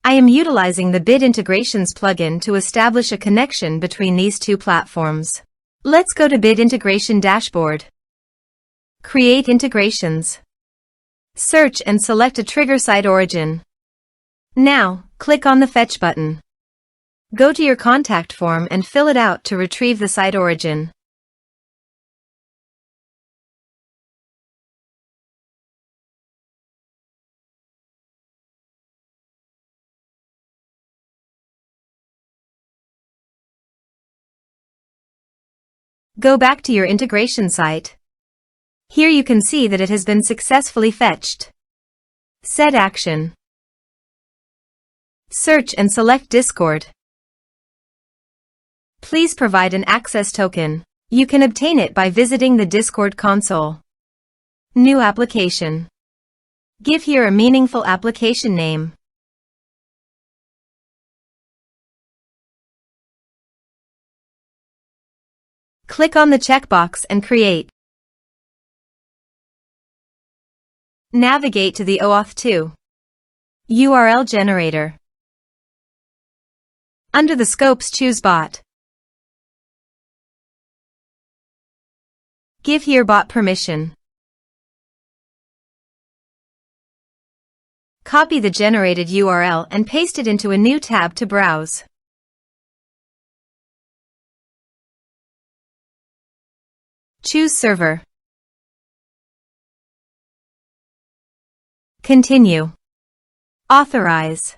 I am utilizing the Bid Integrations plugin to establish a connection between these two platforms. Let's go to Bid Integration Dashboard. Create integrations. Search and select a trigger SiteOrigin. Now, click on the Fetch button. Go to your contact form and fill it out to retrieve the SiteOrigin. Go back to your integration site. Here you can see that it has been successfully fetched. Set action. Search and select Discord. Please provide an access token. You can obtain it by visiting the Discord console. New application. Give here a meaningful application name. Click on the checkbox and create. Navigate to the OAuth 2 URL generator. Under the scopes, choose Bot. Give here bot permission. Copy the generated URL and paste it into a new tab to browse. Choose Server. Continue. Authorize.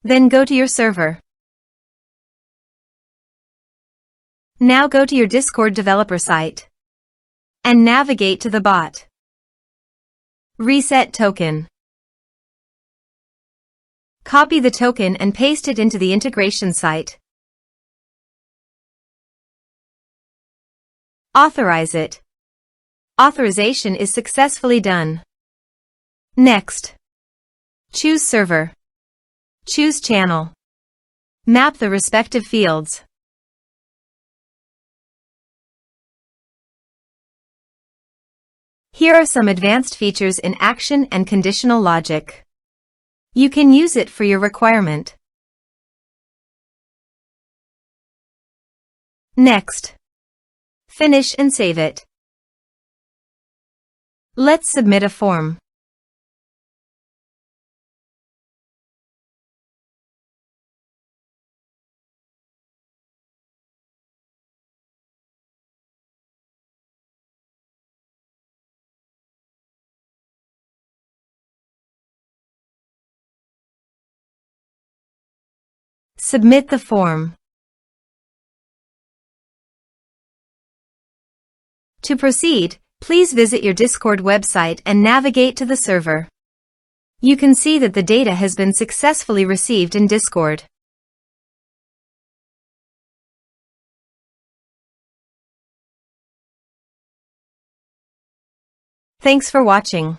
Then go to your server. Now go to your Discord developer site and navigate to the bot. Reset token. Copy the token and paste it into the integration site. Authorize it. Authorization is successfully done. Next, choose Server. Choose Channel. Map the respective fields. Here are some advanced features in action and conditional logic. You can use it for your requirement. Next, finish and save it. Let's submit a form. Submit the form. To proceed, please visit your Discord website and navigate to the server. You can see that the data has been successfully received in Discord. Thanks for watching.